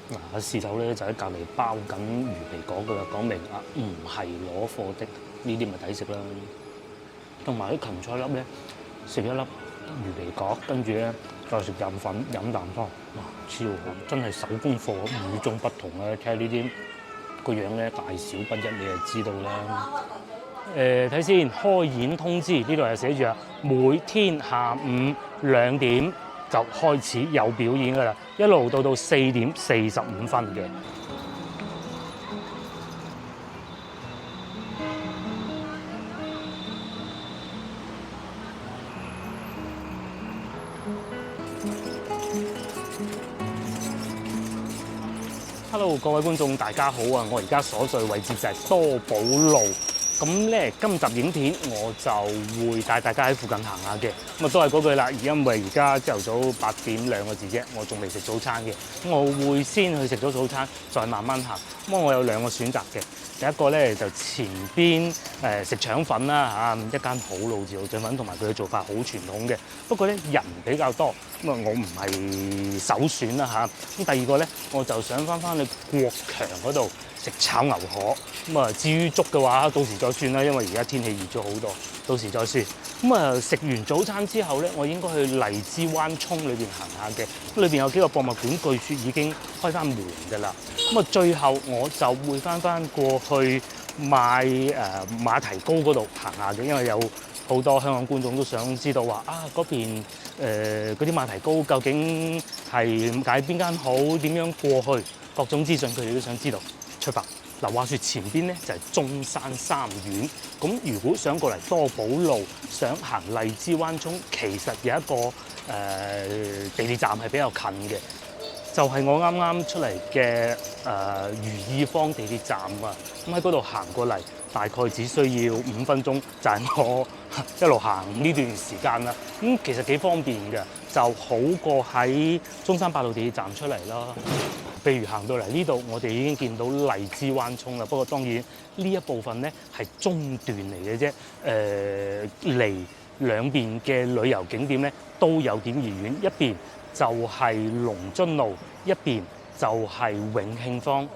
嗱，事頭咧就喺隔離包緊魚皮角噶啦，講明啊唔係攞貨的，呢啲咪抵食啦。同埋啲芹菜粒咧，食一粒魚皮角，跟住咧再食飲粉飲啖湯，哇超好！真係手工貨，與眾不同咧。睇下呢啲個樣咧大小不一，你就知道啦。睇先，開演通知呢度係寫住啊，每天下午2點就開始有表演噶啦，一路到4點45分嘅。Hello， 各位觀眾，大家好啊！我而家所在位置就係多寶路。咁咧，今集影片我就會帶大家喺附近行下嘅。咁啊，都係嗰句啦，因為而家朝頭早8點2個字啫，我仲未食早餐嘅。咁我會先去食咗早餐，再慢慢行。咁我有2個選擇嘅。第一個咧就前邊食腸粉啦嚇，一間好老字號腸粉，同埋佢嘅做法好傳統嘅。不過咧人比較多，咁啊我唔係首選啦嚇。咁第二個咧，我就想翻去國強嗰度食炒牛河。咁啊至於粥嘅話，到時再算啦，因為而家天氣熱咗好多，到時再算。咁啊食完早餐之後咧，我應該去荔枝灣涌裏邊行下嘅。咁裏邊有幾個博物館，據說已經開翻門㗎啦。咁啊最後我就會翻過去馬蹄糕嗰度行下嘅，因為有好多香港觀眾都想知道話啊嗰邊嗰啲馬蹄糕究竟係解邊間好，點樣過去，各種資訊佢哋都想知道。出發嗱，話說前邊咧就係中山三院，咁如果想過嚟多寶路，想行荔枝灣涌，其實有一個地鐵站係比較近嘅。就係我啱啱出嚟嘅如意坊地鐵站啊，咁喺嗰度行過嚟，大概只需要5分鐘，就係我一路行呢段時間啦。咁其實幾方便嘅，就好過喺中山8路地鐵站出嚟啦。譬如行到嚟呢度，我哋已經見到荔枝灣涌啦。不過當然呢一部分咧係中段嚟嘅啫，離兩邊嘅旅遊景點咧都有點而遠，一邊就係龍津路，一邊就係永慶坊。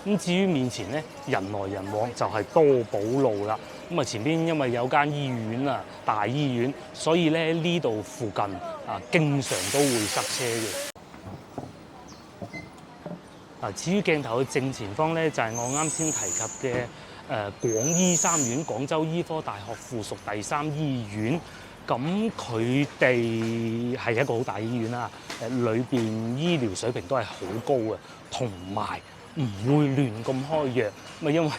咁至於面前咧，人來人往就係多寶路啦。咁啊，前邊因為有間醫院啊，大醫院，所以咧呢度附近啊，經常都會塞車嘅。啊，至於鏡頭嘅正前方咧，就係我啱先提及嘅廣醫三院，廣州醫科大學附屬第3醫院。咁佢哋係一個好大醫院啦，裏邊醫療水平都係好高嘅，同埋唔會亂咁開藥。咁啊，因為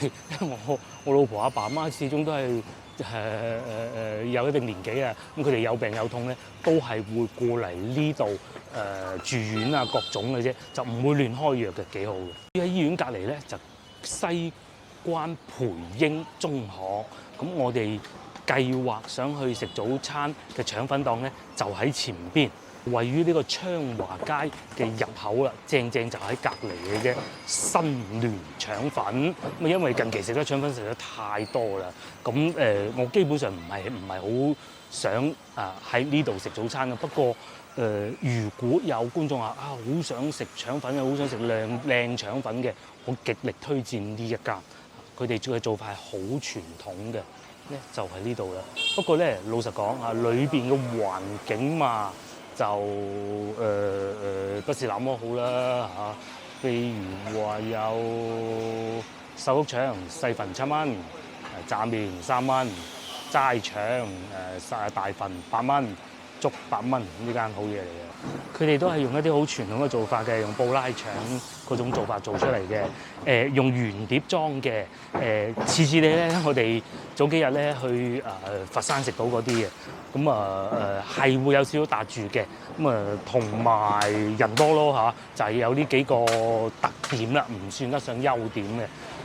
我老婆阿爸阿媽始終都係有一定年紀啊，咁佢哋有病有痛咧，都係會過嚟呢度住院啊，各種嘅啫，就唔會亂開藥嘅，幾好嘅。喺醫院隔離咧就西關培英中學，咁我哋計劃想去食早餐嘅腸粉檔咧，就喺前邊，位於呢個昌華街嘅入口啦，正就喺隔離嘅啫。新聯腸粉，咁因為近期食咗腸粉食得太多啦，咁我基本上唔係好想喺呢度食早餐嘅。不過如果有觀眾話好想食腸粉，好想食靚腸粉嘅，我極力推薦呢一間。佢哋嘅做法係好傳統嘅。咧就喺呢度啦。不過咧，老實講啊，裏邊嘅環境嘛，就不是那麼好啦嚇。譬如話有瘦肉腸細份7蚊，炸麵3蚊，齋腸大份8蚊，粥8蚊，呢間好嘢嚟嘅。佢哋都係用一啲好傳統嘅做法嘅，用布拉腸嗰種做法做出嚟嘅。用圓碟裝嘅。次次咧，我哋早幾日咧去佛山食到嗰啲嘅，咁係會有少少搭住嘅。咁同埋人多咯嚇，就係有呢幾個特點啦，唔算得上優點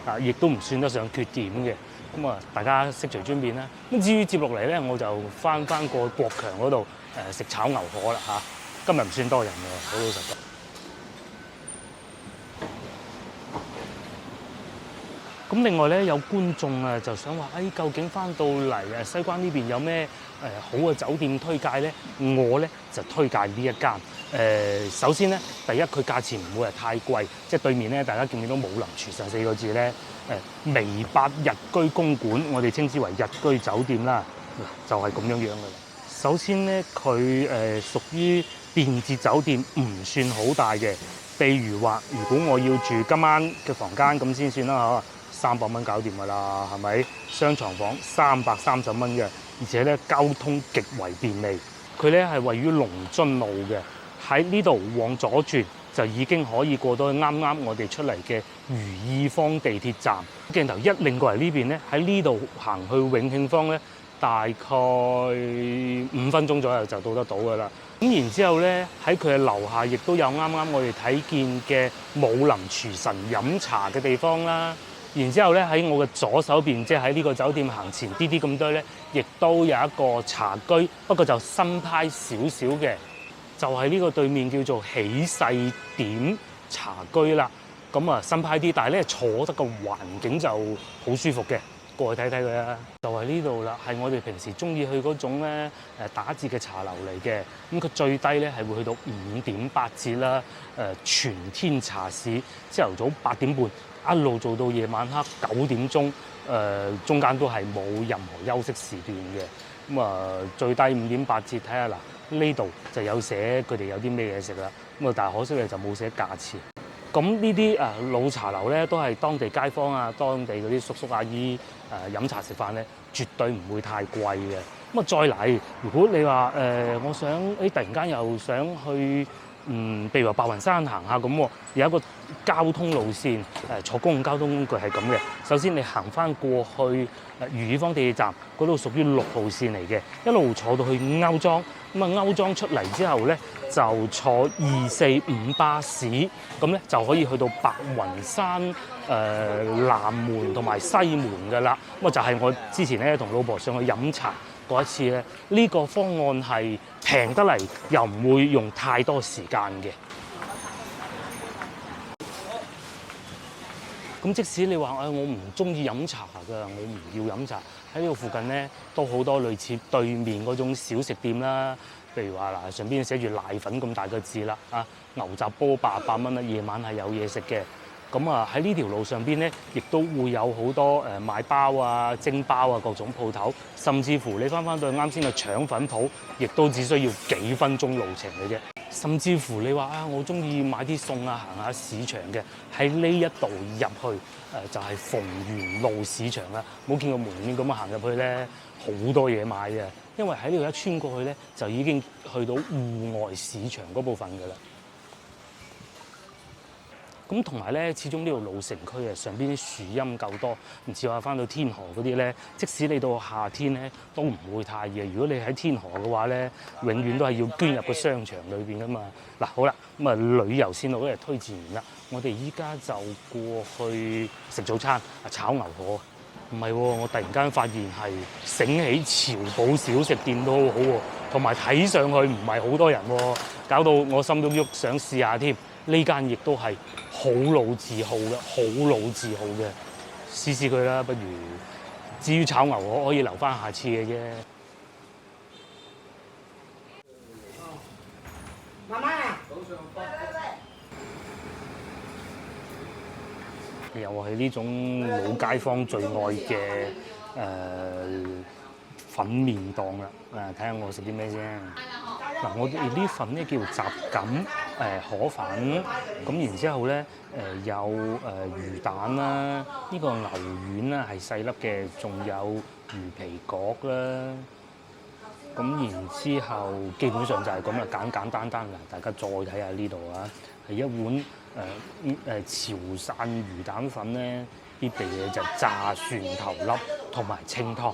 嘅，亦都唔算得上缺點嘅。咁大家悉隨尊便啦。咁至於接落嚟咧，我就翻過國強嗰度食炒牛河啦嚇。今日唔算多人喎，好老實講。咁另外咧，有觀眾啊就想話，究竟翻到嚟西關呢邊有咩好嘅酒店推介咧？我咧就推介呢一間。首先咧，第一佢價錢唔會係太貴，即係對面咧，大家見唔見到武林廚神4個字咧？微八日居公館，我哋稱之為日居酒店啦，就係咁樣樣嘅啦。首先咧，佢屬於便捷酒店，唔算好大嘅。譬如話，如果我要住今晚嘅房間咁先算啦嚇，300蚊搞掂㗎啦，係咪？雙床房330蚊嘅，而且咧交通極為便利。佢咧係位於龍津路嘅，喺呢度往左轉就已經可以過到啱啱我哋出嚟嘅如意坊地鐵站。鏡頭一擰過嚟呢邊咧，喺呢度行去永慶坊咧，大概5分鐘左右就到得到㗎啦。咁然之後咧，喺佢嘅樓下亦都有啱啱我哋睇見嘅武林廚神飲茶嘅地方啦。然之後咧，喺我嘅左手邊，即係喺呢個酒店行前啲咁多咧，亦都有一個茶居，不過就新派少少嘅，就係呢個對面叫做喜世點茶居啦。咁新派啲，但係咧坐得個環境就好舒服嘅。過去睇睇佢啦，就係呢度啦，係我哋平時中意去嗰種咧打折嘅茶樓嚟嘅。咁佢最低咧係會去到5點8折啦。全天茶市，朝頭早8點半一路做到夜晚黑9點鐘，中間都係冇任何休息時段嘅。咁最低5點8折，睇下嗱呢度就有寫佢哋有啲咩嘢食啦。咁但係可惜咧就冇寫價錢。咁呢啲老茶樓咧，都係當地街坊啊、當地嗰啲叔叔阿姨飲茶食飯咧，絕對唔會太貴嘅。咁再嚟，如果你話我想突然間又想去譬如話白雲山行下咁，有一個交通路線坐公共交通工具係咁嘅。首先你行翻過去如意坊地鐵站嗰度，屬於6號線嚟嘅，一路坐到去歐莊。咁歐莊出嚟之後咧，就坐245巴士，咁咧就可以去到白雲山南門同埋西門㗎啦。咁就係我之前咧同老婆上去飲茶嗰一次咧，呢個方案係平得嚟，又唔會用太多時間嘅。咁即使你話我唔中意飲茶㗎，我唔要飲茶，喺呢度附近咧都好多類似對面嗰種小食店啦。譬如話上邊寫住瀨粉咁大個字啦，牛雜煲88蚊啦，夜晚係有嘢食嘅。咁喺呢條路上邊咧，亦都會有好多賣包啊、蒸包啊各種鋪頭，甚至乎你翻到去啱先嘅腸粉鋪，亦都只需要幾分鐘路程嘅啫。甚至乎你話我中意買啲餸啊，行下市場嘅，喺呢一度入去就係逢源路市場啦。冇見過門面咁行入去咧，好多嘢買嘅，因為喺呢度一穿過去咧，就已經去到戶外市場嗰部分㗎啦。咁同埋咧，始終呢度老城區上邊啲樹蔭夠多，唔似話翻到天河嗰啲咧，即使你到夏天咧都唔會太熱。如果你喺天河嘅話咧，永遠都係要捐入個商場裏邊噶嘛。嗱，好啦，旅遊線路都係推薦完啦，我哋依家就過去食早餐，炒牛河。唔係喎，我突然間發現係醒起潮寶小食店都好好喎，同埋睇上去唔係好多人喎，搞到我心喐喐想試下添。呢間亦都係好老字號嘅，好老字號嘅，試試佢啦。不如至於炒牛河可以留翻下次嘅啫。媽媽，又係呢種老街坊最愛嘅粉麵檔啦。睇下我食啲咩先。嗱，我哋呢份咧叫雜錦河粉，咁然之後咧有魚蛋啦，呢個牛丸啦係細粒嘅，仲有魚皮角啦。咁然之後基本上就係咁啦，簡簡單單啦。大家再睇下呢度啊，係一碗潮汕魚蛋粉咧，必備嘅就炸蒜頭粒同埋清湯。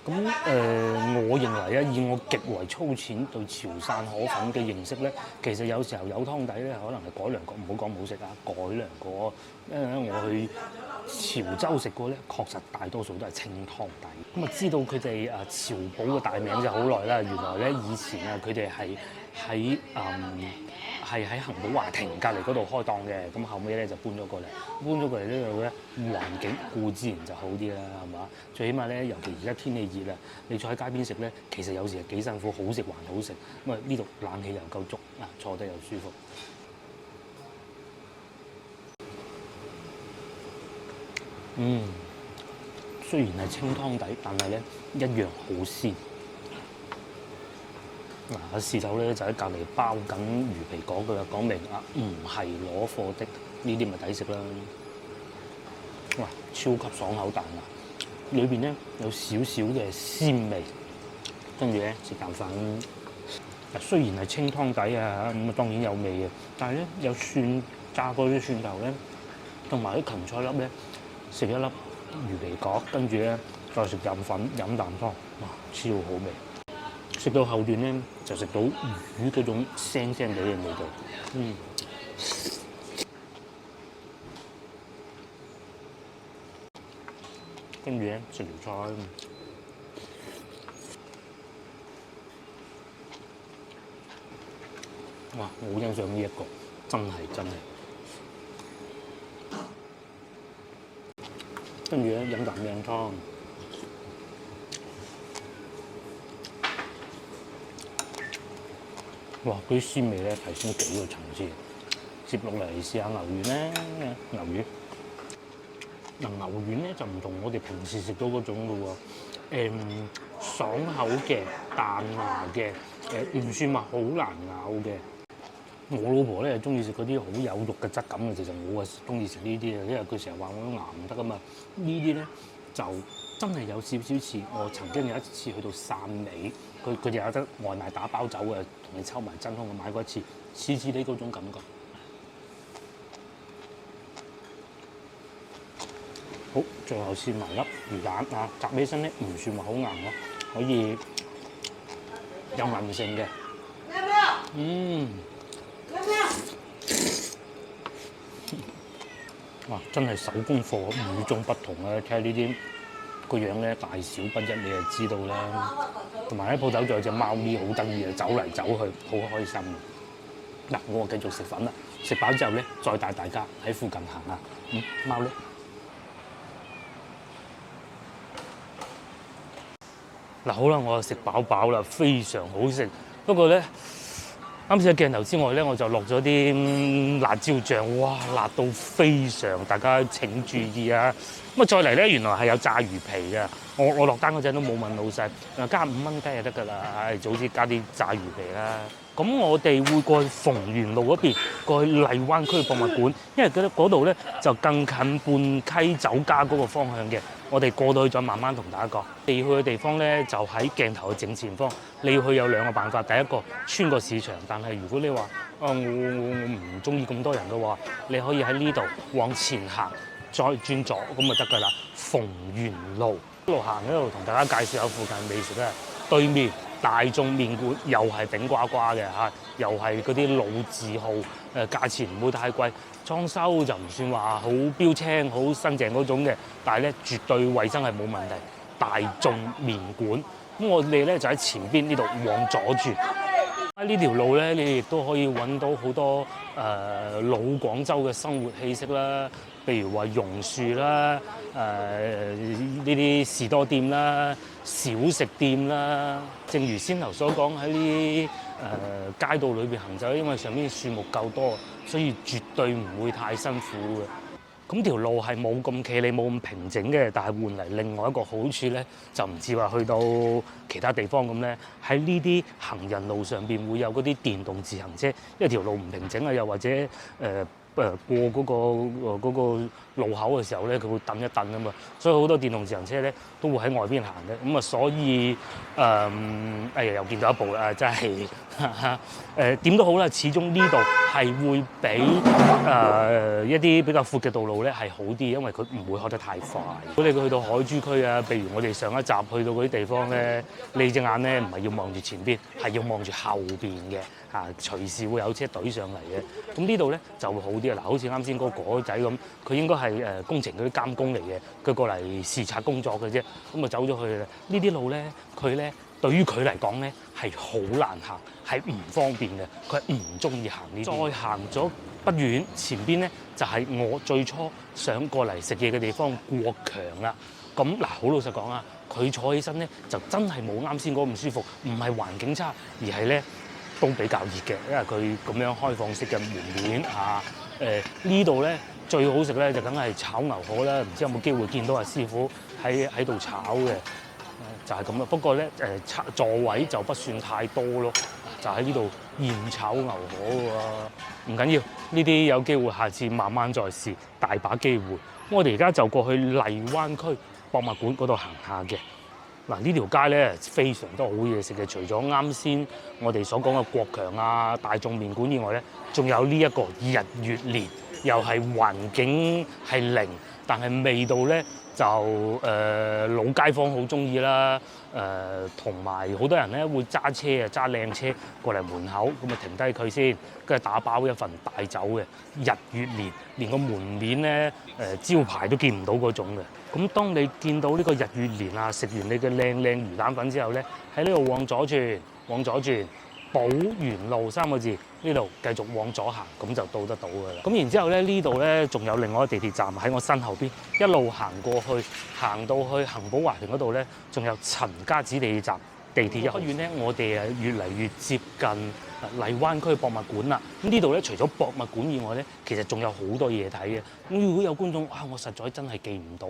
咁我認為咧，以我極為粗淺對潮汕河粉嘅認識咧，其實有時候有湯底咧，可能係改良過，唔好講冇食啊，改良過。因為我去潮州食過咧，確實大多數都係清湯底。咁知道佢哋潮寶嘅大名就好耐啦。原來咧以前佢哋係喺係喺恒寶華庭隔離嗰度開檔嘅，咁後尾咧就搬咗過嚟，呢度咧環境固之然就好啲啦，係嘛？最起碼咧，尤其而家天氣熱啊，你坐喺街邊食咧，其實有時係幾辛苦，好食還好食。咁啊呢度冷氣又夠足啊，坐得又舒服。雖然係清湯底，但係咧一樣好鮮。嗱，侍手咧就喺隔離包緊魚皮講佢講明啊，唔係攞貨的，呢啲咪抵食啦！哇，超級爽口彈啊！裏邊咧有少少嘅鮮味，跟住咧食啖飯。雖然係清湯底啊，咁啊當然有味嘅，但係咧有蒜炸過啲蒜頭咧，同埋啲芹菜粒咧，食一粒魚皮角，跟住咧再食啖粉飲啖湯，哇，超好味！食到後段咧，就食到魚嗰種腥腥地嘅味道。跟住咧食條菜，哇！我好欣賞呢一個，真係。跟住咧飲啖靚湯。哇！嗰啲鮮味咧提升幾個層次。接落嚟試下牛丸咧，牛丸咧就唔同我哋平時食到嗰種嘅喎，爽口嘅、彈牙嘅，唔算話好難咬嘅。我老婆咧中意食嗰啲好有肉嘅質感嘅，其實我啊中意食呢啲嘅，因為佢成日話我啲牙唔得啊嘛。呢啲咧就真係有少少似我曾經有一次去到汕尾，佢哋有得外賣打包走嘅，同你抽埋真空，我買過一次，似你嗰種感覺。好，最後試埋粒魚蛋啊，夾起身咧唔算話好硬咯，可以有韌性嘅。哇！真係手工貨，與眾不同啊！睇下呢啲個樣咧，大小不一，你就知道啦。同埋喺鋪頭仲有隻貓咪好得意啊，走嚟走去，好開心。嗱，我繼續食粉啦，食飽之後咧，再帶大家喺附近行下。貓咧？嗱，好啦，我食飽啦，非常好食。不過咧，啱先喺鏡頭之外咧，我就落咗啲辣椒醬，哇，辣到非常，大家請注意啊！咁啊，再嚟咧，原來係有炸魚皮嘅。我落單嗰陣都冇問老細，加5蚊雞就得㗎啦。唉，早啲加啲炸魚皮啦。咁我哋會過去逢源路嗰邊，過去荔灣區博物館，因為嗰度咧就更近半溪酒家嗰個方向嘅。我哋過到去再慢慢同大家講。你要去嘅地方咧就喺鏡頭嘅正前方。你要去有2個辦法，第一個穿過市場，但係如果你話我唔中意咁多人嘅話，你可以喺呢度往前行，再轉左咁就得㗎啦。逢源路一路行一路同大家介紹下附近美食咧，對面大眾麵館又係頂呱呱嘅嚇，又係嗰啲老字號，價錢唔會太貴，裝修就唔算話好標青、好新淨嗰種嘅，但係咧絕對衞生係冇問題。大眾麵館，咁我哋咧就喺前邊呢度往左轉。喺呢條路咧，你亦都可以揾到好多老廣州嘅生活氣息啦，譬如話榕樹啦，呢啲士多店啦、小食店啦。正如先頭所講，喺呢街道裏邊行走，因為上面樹木夠多，所以絕對唔會太辛苦嘅。咁條路係冇咁企理、冇咁平整嘅，但係換嚟另外一個好處咧，就唔似話去到其他地方咁咧，喺呢啲行人路上邊會有嗰啲電動自行車，因為條路唔平整啊，又或者過嗰個路口嘅時候咧，佢會蹬一蹬啊嘛，所以好多電動自行車咧都會喺外邊行嘅，咁啊所以哎呀又見到一部啦，真係點都好啦，始終呢度係會比一啲比較闊嘅道路咧係好啲，因為佢唔會開得太快。如果你去到海珠區啊，譬如我哋上一集去到嗰啲地方咧，你隻眼咧唔係要望住前邊，係要望住後邊嘅嚇，隨時會有車隊上嚟嘅。咁呢度咧就會好啲啊！嗱，好似啱先嗰個果仔咁，佢應該係工程嗰啲監工嚟嘅，佢過嚟視察工作嘅啫，咁啊走咗去啦。呢啲路咧，佢咧對於佢嚟講咧係好難行，係唔方便嘅，佢係唔中意行呢。再行咗不遠，前邊咧就係我最初想過嚟食嘢嘅地方國強啦。咁嗱，好老實講啊，佢坐起身咧就真係冇啱先嗰咁舒服，唔係環境差，而係咧都比較熱嘅，因為佢咁樣開放式嘅門面嚇。呢度咧最好食咧就梗係炒牛河啦，唔知有冇機會見到阿師傅喺度炒嘅，就係咁啦。不過咧座位就不算太多咯，就喺呢度現炒牛河喎。唔緊要，呢啲有機會下次慢慢再試，大把機會。我哋而家就過去荔灣區博物館嗰度行下嘅。嗱，呢條街咧非常多好嘢食嘅，除咗啱先我哋所講嘅國強啊、大眾麵館以外咧，仲有呢一個日月蓮，又係環境係零，但係味道咧就老街坊好中意啦。同埋好多人咧會揸車啊，揸靚車過嚟門口，咁啊停低佢先，跟住打包一份帶走嘅日月蓮，連個門面咧招牌都見唔到嗰種嘅。咁當你見到呢個日月蓮啊，食完你嘅靚魚蛋粉之後咧，喺呢度往左轉，寶源路3個字，呢度繼續往左行，咁就到得到㗎啦。咁然之後咧，呢度咧仲有另外一個地鐵站喺我身後邊，一路行過去，行到去恒寶華庭嗰度咧，仲有陳家祠地鐵站。地鐵一開遠咧，我哋越嚟越接近荔灣區博物館啦。咁呢度咧，除咗博物館以外咧，其實仲有好多嘢睇嘅。咁如果有觀眾我實在真係記唔到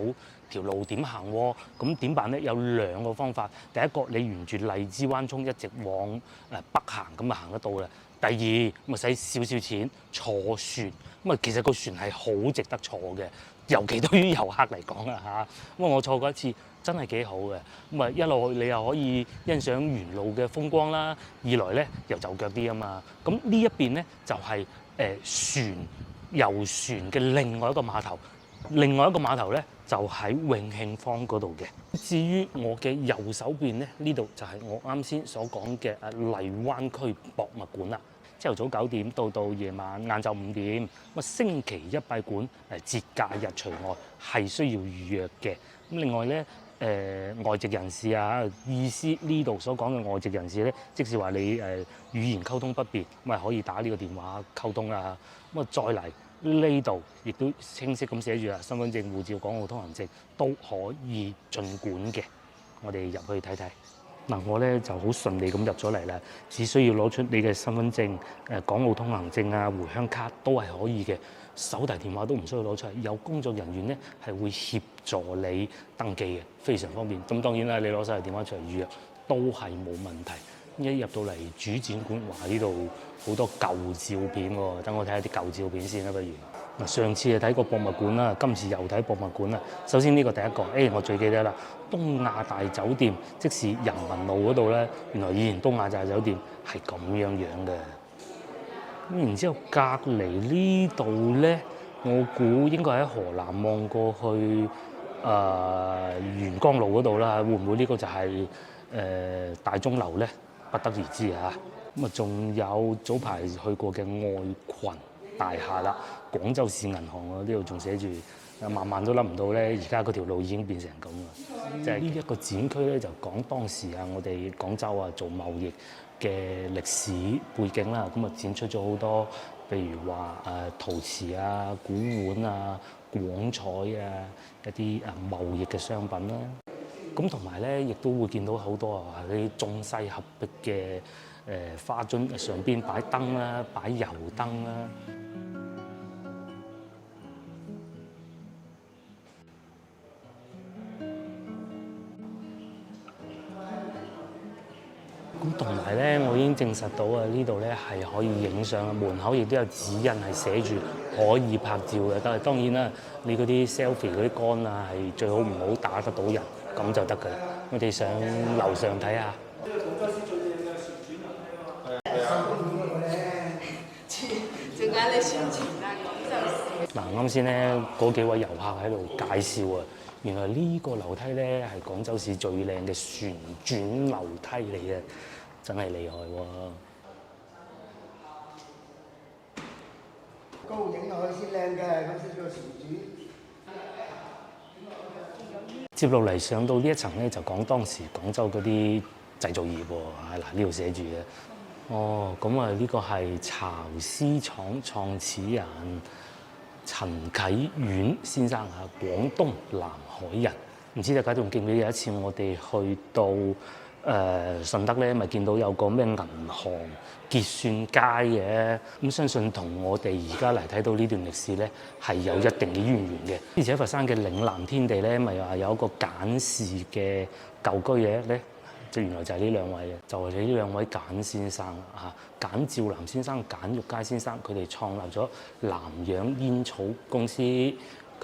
條路點行喎，咁點辦咧？有2個方法。第一個，你沿住荔枝灣涌一直往北行，咁啊行得到啦。第二，咁啊使少少錢坐船，咁啊其實個船係好值得坐嘅，尤其對於遊客嚟講啊嚇。咁我坐過一次。真係幾好嘅，咁啊一路你又可以欣賞沿路嘅風光啦，二來咧又就腳啲啊嘛。咁呢一邊咧就係遊船嘅另外一個碼頭，另外一個碼頭咧就喺永慶坊嗰度嘅。至於我嘅右手邊咧，呢度就係我啱先所講嘅荔灣區博物館啦。朝頭早9點到夜晚晏晝5點，咁星期一閉館，節假日除外，係需要預約嘅。咁另外咧。外籍人士啊，意思呢度所講嘅外籍人士咧，即是話你語言溝通不便，咁咪可以打呢個電話溝通啦。咁啊再嚟呢度，亦都清晰咁寫住啦，身份證、護照、港澳通行證都可以進館嘅。我哋入去睇睇。嗱，我咧就好順利咁入咗嚟啦，只需要攞出你嘅身份證、港澳通行證啊、回鄉卡都係可以嘅。手提電話都唔需要攞出嚟，有工作人員咧係會協助你登記嘅，非常方便。咁當然啦，你攞手提電話出嚟預約都係冇問題。一入到嚟主展館，哇！呢度好多舊照片喎，等我睇下啲舊照片先啦，不如。嗱，上次係睇過博物館啦，今次又睇博物館啦。首先呢個第一個，我最記得啦，東亞大酒店，即是人民路嗰度咧，原來以前東亞大酒店係咁樣嘅。咁然之後隔離呢度咧，我估應該喺河南望過去元江路嗰度啦，會唔會呢個就係大鐘樓咧？不得而知嚇。咁啊，仲有早排去過嘅愛群大廈啦，廣州市銀行啊，呢度仲寫住萬都諗唔到咧，而家嗰條路已經變成咁啊！即係呢一個展區咧，就講當時啊，我哋廣州啊做貿易嘅歷史背景啦，咁啊展出咗好多，譬如話陶瓷啊、古玩啊、廣彩啊一啲貿易嘅商品啦。咁同埋咧，亦都會見到好多啊啲中西合璧嘅花樽，上邊擺燈啦、擺油燈啦。咁同埋咧，我已經證實到啊，呢度咧係可以影相，門口亦都有指引係寫住可以拍照嘅。但係當然啦，你嗰啲 selfie 嗰啲杆啊，係最好唔好打得到人，咁就得㗎啦。我哋上樓上睇下。嗱，啱先咧嗰幾位遊客喺度介紹啊，原來呢個樓梯咧係廣州市最靚嘅旋轉樓梯嚟嘅，真係厲害喎！高影落去先靚嘅，咁先叫旋轉。接落嚟上到呢一層咧，就講當時廣州嗰啲製造業喎。嗱，呢度寫住嘅。哦，咁啊，呢個係巢絲廠創始人陳啟遠先生啊，廣東南海人。唔知大家仲記唔記得有一次我哋去到順德咧，咪見到有個咩銀行結算街嘅，咁相信同我哋而家嚟睇到呢段歷史咧係有一定嘅淵源嘅。而且佛山嘅嶺南天地咧，咪話有一個簡氏嘅舊居嘅咧，就原來就係呢兩位嘅，就係呢兩位簡先生啊，簡兆南先生、簡玉佳先生，佢哋創立咗南洋煙草公司，佢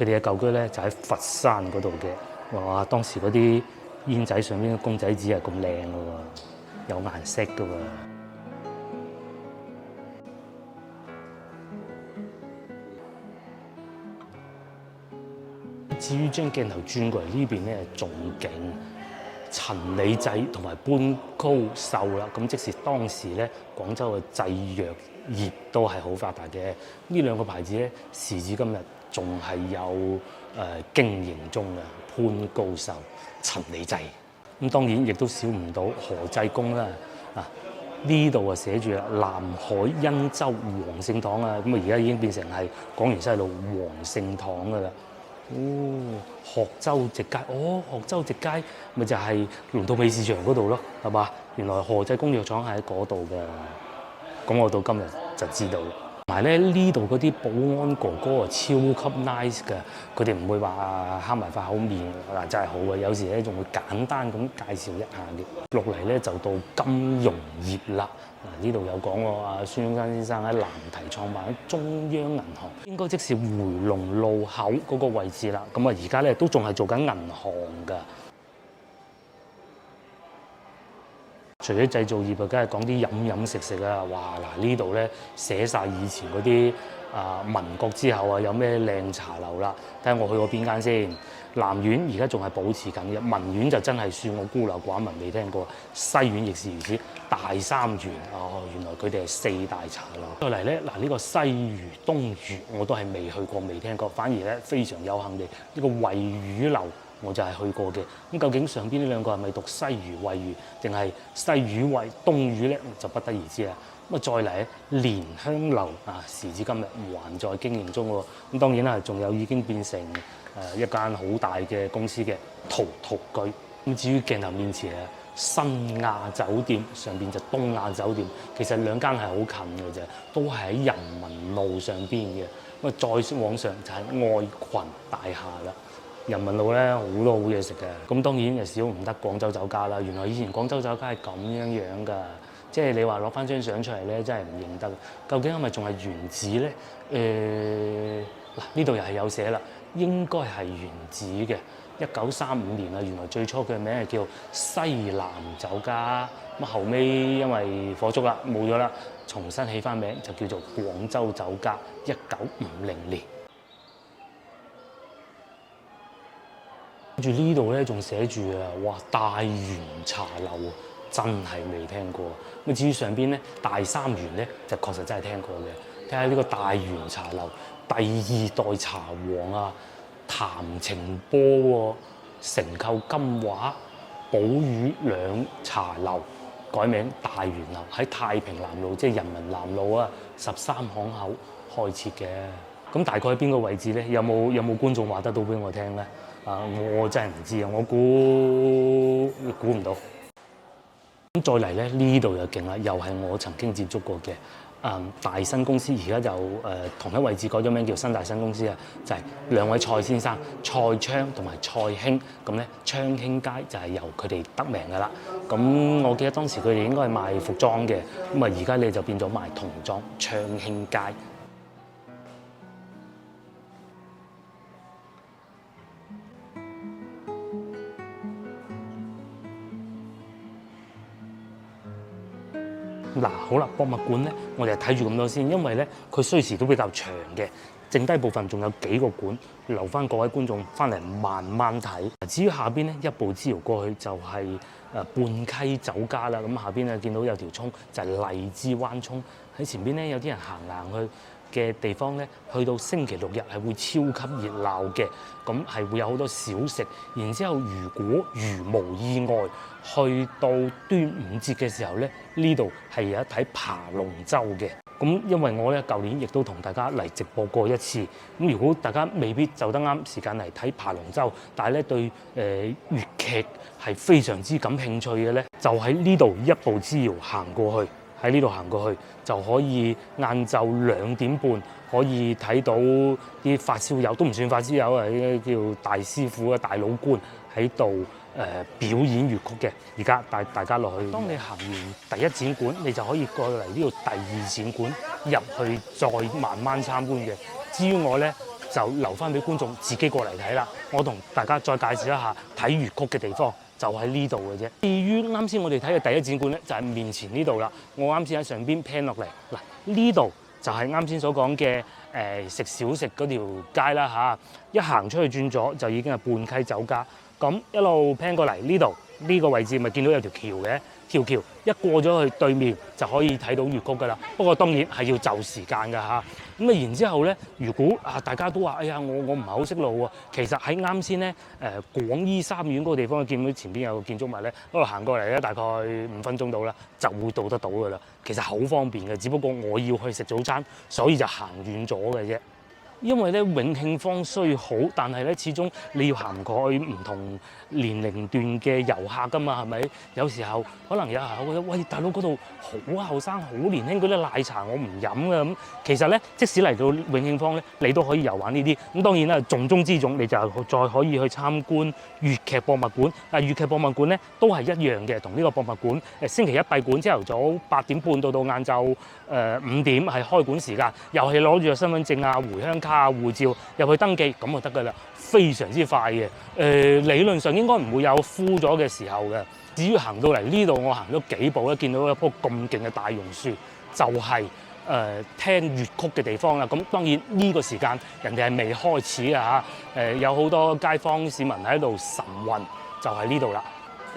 哋嘅舊居咧就喺佛山嗰度嘅。哇！當時嗰啲煙仔上面嘅公仔紙係咁靚嘅喎，有顏色嘅喎。至於將鏡頭轉過嚟呢邊咧，仲勁陳李濟同埋潘高秀啦。咁即是當時咧廣州嘅製藥業都係好發達嘅。呢兩個牌子咧，時至今日仲係有經營中嘅。潘高秀、陳李濟，咁當然亦都少唔到何濟公啦。啊，呢度啊寫住啦，南海恩州黃聖堂啊，咁啊而家已經變成係廣園西路黃聖堂噶啦。哦，鶴洲直街，哦，鶴洲直街咪就係龍渡尾市場嗰度咯，係嘛？原來何濟公藥廠係喺嗰度嘅，咁我到今日就知道。同埋咧，呢度嗰啲保安哥哥啊，超級 nice 嘅，佢哋唔會話蝦埋塊口面，嗱真係好嘅。有時咧仲會簡單咁介紹一下嘅。落嚟咧就到金融業啦。嗱，呢度有講過啊，孫中山先生喺南堤創辦中央銀行，應該即是回龍路口嗰個位置啦。咁啊，而家咧都仲係做緊銀行㗎。除咗製造業啊，梗係講啲飲食啊！哇嗱，呢度咧寫晒以前嗰啲民國之後啊，有咩靚茶樓啦。睇下我去過邊間先。南苑而家仲係保持緊嘅，文苑就真係算我孤陋寡聞，未聽過。西苑亦是如此。大三元哦，原來佢哋係四大茶樓。再嚟咧嗱，呢個西嶼、東嶼我都係未去過，未聽過。反而咧非常有幸地，呢個惠嶼樓我就係去過嘅。咁究竟上邊呢兩個係咪讀西嶼惠嶼，定係西嶼惠東嶼咧？就不得而知啦。咁啊，再嚟咧蓮香樓啊，時至今日還在經營中喎。咁當然啦，仲有已經變成一間好大嘅公司嘅陶陶居。咁至於鏡頭面前啊，新亞酒店上邊就東亞酒店，其實兩間係好近嘅啫，都係喺人民路上邊嘅。咁啊，再往上就係愛群大廈啦。人民路咧好多好嘢食嘅，咁當然又少唔得廣州酒家啦。原來以前廣州酒家係咁樣㗎，即係你話攞翻張相出嚟咧，真係唔認得。究竟係咪仲係原址咧？嗱，呢度又係有寫啦，應該係原址嘅。1935年啊，原來最初佢嘅名係叫西南酒家，咁後尾因為火燭啦，冇咗啦，重新起翻名就叫做廣州酒家。1950年。跟住呢度咧，仲寫住啊，哇！大元茶樓真係未聽過。咁至於上邊咧，大三元咧，就確實真係聽過嘅。睇下呢個大元茶樓第二代茶王啊，譚澄波喎，承購金華、寶與兩茶樓，改名大元樓，喺太平南路，即係人民南路啊13巷口開設嘅。咁大概喺邊個位置咧？有冇觀眾話得到俾我聽咧？我真係唔知啊！我估唔到。咁再嚟咧，呢度又勁啦，又係我曾經接觸過嘅大新公司，而家就同一位置改咗名叫新大新公司啊，就係兩位蔡先生，蔡昌同埋蔡興。咁咧，昌興街就係由佢哋得名噶啦。咁我記得當時佢哋應該係賣服裝嘅，咁啊而家咧就變咗賣童裝，昌興街。嗱，好啦，博物館咧，我哋睇住咁多先，因為咧佢需時都比較長嘅，剩低部分仲有幾個館，留翻各位觀眾翻嚟慢慢睇。至於下邊咧，一步之遙過去就係半溪酒家啦。咁下邊咧見到有條涌就係荔枝灣涌，喺前邊咧有啲人行去，嘅地方咧，去到星期六日係會超級熱鬧嘅，咁係會有好多小食。然之後，如果如無意外，去到端午節嘅時候咧，呢度係有一睇爬龍舟嘅。咁因為我咧舊年亦都同大家嚟直播過一次，咁如果大家未必就得啱時間嚟睇爬龍舟，但係咧對粵劇係非常之感興趣嘅咧，就喺呢度一步之遙行過去，喺呢度行過去就可以晏晝2點半可以睇到啲發燒友，都唔算發燒友啊，應該叫大師傅啊、大老倌喺度表演粵曲嘅。而家帶大家落去，當你行完第一展館，你就可以過嚟呢度第二展館入去再慢慢參觀嘅。至於我咧，就留翻俾觀眾自己過嚟睇啦。我同大家再介紹一下睇粵曲嘅地方，就喺呢度嘅啫。至於啱先我哋睇嘅第一展館咧，就係面前呢度啦。我啱先喺上邊 pan 落嚟，嗱呢度就係啱先所講嘅食小食嗰條街啦嚇。一行出去轉左就已經係半溪酒家。咁一路 pan 過嚟呢度呢個位置，咪見到有條橋嘅，條橋一過咗去對面就可以睇到粵曲噶啦。不過當然係要就時間㗎嚇。咁啊然之後咧，如果大家都話，哎呀我唔係好識路喎，其實喺啱先咧廣醫三院嗰個地方，見到前邊有個建築物咧，嗰度行過嚟咧，大概5分鐘到啦，就會到得到㗎啦。其實好方便嘅，只不過我要去食早餐，所以就行遠咗嘅啫。因為咧永慶坊雖好，但係咧始終你要涵蓋唔同年齡段嘅遊客噶嘛，係咪？有時候可能有人覺得，喂大佬嗰度好後生、好年輕，嗰啲奶茶我唔飲㗎咁。其實咧，即使嚟到永慶坊咧，你都可以遊玩呢啲。咁當然啦，重中之重你就再可以去參觀粵劇博物館。粵劇博物館咧都係一樣嘅，同呢個博物館星期一閉館，朝頭早8點半到晏晝5點係開館時間，又係攞住個身份證啊、回鄉卡啊、護照入去登記咁就得㗎啦，非常之快嘅。理論上應該唔會有枯咗嘅時候嘅。至於行到嚟呢度，我行咗幾步咧，見到一棵咁勁嘅大榕樹，就係聽粵曲嘅地方啦。咁當然呢個時間人哋係未開始啊嚇。有好多街坊市民喺度晨運，就係呢度啦。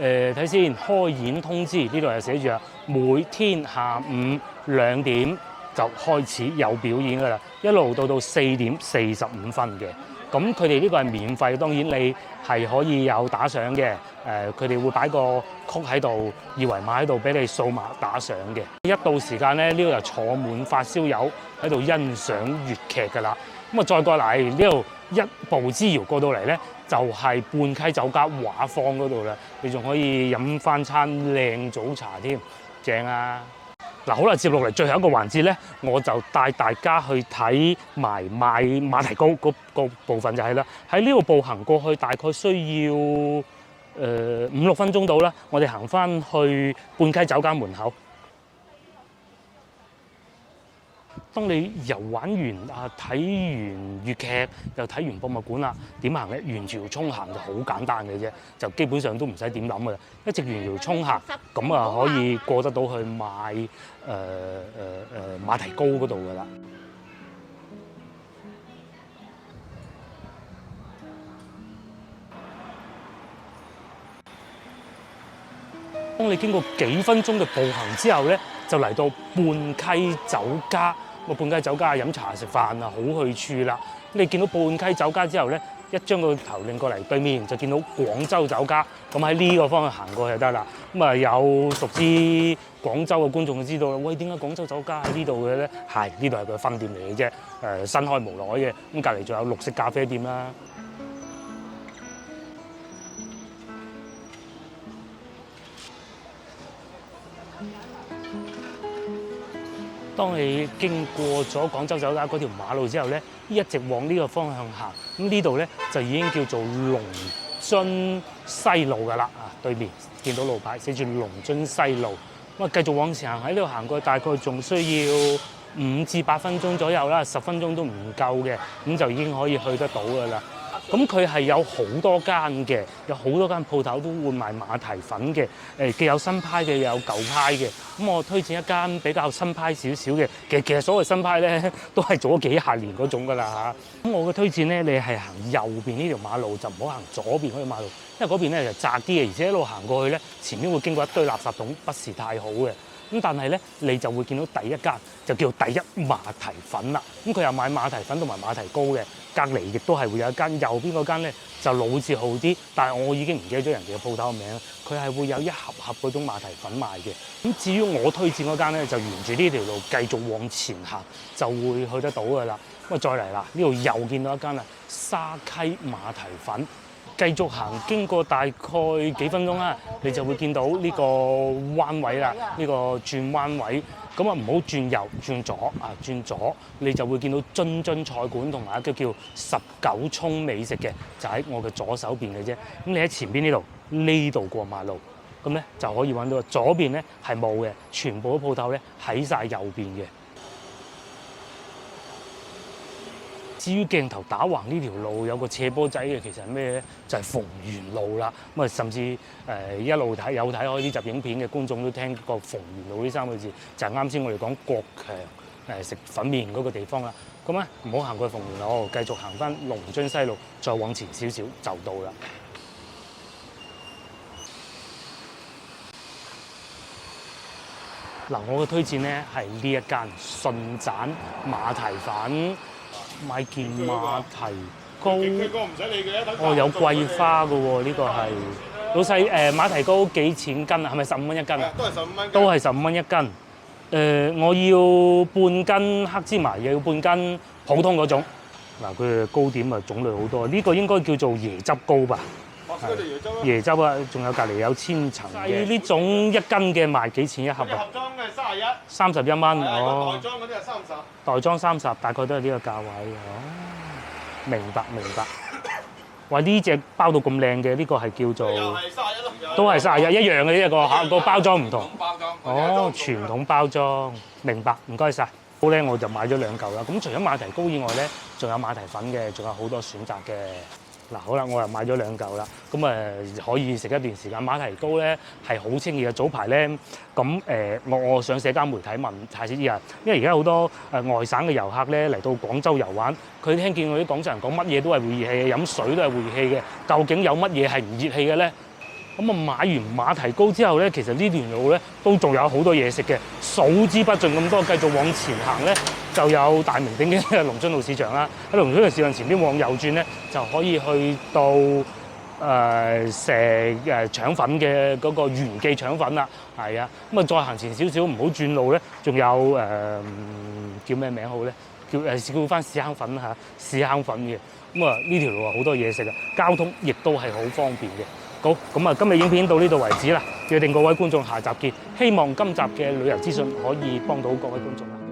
睇先開演通知，呢度係寫住啊，每天下午2點就開始有表演㗎啦，一路到4點45分嘅。咁佢哋呢個係免費，當然你係可以有打賞嘅。佢哋會擺個曲喺度，二維碼喺度俾你掃碼打賞嘅。一到時間咧，呢度就坐滿發燒友喺度欣賞粵劇㗎啦。咁啊，再過嚟呢度一步之遙過到嚟咧，就係半溪酒家畫坊嗰度啦。你仲可以飲翻餐靚早茶添，正啊！嗱，好啦，接落嚟最後一個環節咧，我就帶大家去睇埋賣馬蹄糕嗰個部分就係啦。喺呢度步行過去，大概需要5-6分鐘到啦。我哋行翻去半溪酒家門口。當你遊玩完睇完粵劇，又睇完博物館啦，點行咧？沿條涌行就好簡單嘅啫，就基本上都唔使點諗噶啦，一直沿條涌行，咁啊可以過得到去買馬蹄糕嗰度噶啦。當你經過幾分鐘嘅步行之後咧，就嚟到半溪酒家。半溪酒家飲茶食飯啊，好去處啦！你見到半溪酒家之後咧，一將個頭擰過嚟對面就見到廣州酒家，咁喺呢個方向行過去就得啦。咁啊有熟知廣州嘅觀眾就知道啦，喂點解廣州酒家喺呢度嘅咧？係呢度係佢分店嚟嘅啫，新開無耐嘅。咁隔離仲有綠色咖啡店啦。當你經過咗廣州酒家嗰條馬路之後咧，一直往呢個方向行，咁呢度咧就已經叫做龍津西路㗎啦。對面見到路牌寫住龍津西路，咁啊繼續往前行，喺呢度行過，大概仲需要5至8分鐘左右啦，10分鐘都唔夠嘅，咁就已經可以去得到㗎啦。咁佢係有好多間嘅，有好多間鋪頭都會賣馬蹄粉嘅，既有新派嘅，又有舊派嘅。咁我推薦一間比較新派少少嘅，其實所謂新派咧，都係做咗幾廿年嗰種㗎啦嚇。咁我嘅推薦咧，你係行右邊呢條馬路，就唔好行左邊嗰條馬路，因為嗰邊咧就窄啲嘅，而且一路行過去咧，前面會經過一堆垃圾桶，不是太好嘅。咁咁但係咧，你就會見到第一間就叫第一馬蹄粉啦。咁佢又賣馬蹄粉同埋馬蹄糕嘅，隔離亦都係會有一間，右邊嗰間咧就老字號啲，但係我已經唔記得咗人哋嘅鋪頭名。佢係會有一盒盒嗰種馬蹄粉賣嘅。咁至於我推薦嗰間咧，就沿住呢條路繼續往前行，就會去得到㗎啦。咁啊，再嚟啦，呢度又見到一間啦，沙溪馬蹄粉。繼續行，經過大概幾分鐘啦，你就會見到呢個彎位啦，呢個轉彎位。咁啊，唔好轉右，轉左啊，轉左，你就會見到津津菜館同埋一個叫19涌美食嘅，就喺我嘅左手邊嘅啫。咁你喺前邊呢度過馬路，咁咧就可以揾到。左邊咧係冇嘅，全部嘅鋪頭咧喺晒右邊嘅。至於鏡頭打橫呢條路有個斜坡仔嘅，其實係咩咧？就係逢源路啦。咁啊，甚至一路有睇開呢集影片嘅觀眾都聽過逢源路呢3個字，就係啱先我哋講國強食粉麵嗰個地方啦。咁咧唔好行過逢源路，繼續行翻龍津西路，再往前少少就到啦。嗱，我嘅推薦咧係呢一間順盞馬蹄粉。買件馬蹄糕，哦有桂花嘅喎，呢個係老細馬蹄糕幾錢斤啊？係咪15蚊一斤啊？都係15蚊。都係15蚊一斤。我要半斤黑芝麻，又要半斤普通嗰種。嗱，佢嘅糕點啊種類好多，呢個應該叫做椰汁糕吧？椰汁啊，仲有隔離有千層嘅。呢種1斤嘅賣幾錢一盒啊？盒裝嘅31。31蚊哦。袋裝嗰啲係30。袋裝30，大概都係呢個價位哦。明白。哇！呢隻包到咁靚嘅，呢個係叫做又係31咯。都係31，一樣嘅呢個包裝唔同。包裝。哦，傳統包裝，明白，唔該晒。糕咧我就買咗2嚿啦。咁除咗馬蹄糕以外咧，仲有馬蹄粉嘅，仲有好多選擇嘅。嗱，好啦，我又買咗2嚿啦，咁可以食一段時間。馬蹄糕咧係好清熱嘅，早排咧咁我上社交媒體問太子啲人，因為而家好多外省嘅遊客咧嚟到廣州遊玩，佢聽見嗰啲廣州人講乜嘢都係會熱氣嘅，飲水都係會熱氣嘅，究竟有乜嘢係唔熱氣嘅咧？咁啊買完馬蹄糕之後咧，其實呢段路咧都仲有好多嘢食嘅，數之不盡咁多。繼續往前行咧，就有大名鼎鼎嘅龍津路市場啦。喺龍津路市場前邊往右轉咧，就可以去到食腸粉嘅嗰個元記腸粉啦。係啊，咁啊再行前少少，唔好轉路咧，仲有叫咩名好咧？叫翻屎坑粉嚇，屎坑粉嘅。咁啊呢條路啊好多嘢食啊，交通亦都係好方便嘅。好，咁啊，今日影片到呢度為止啦，約定各位觀眾下集見。希望今集嘅旅遊資訊可以幫到各位觀眾啦。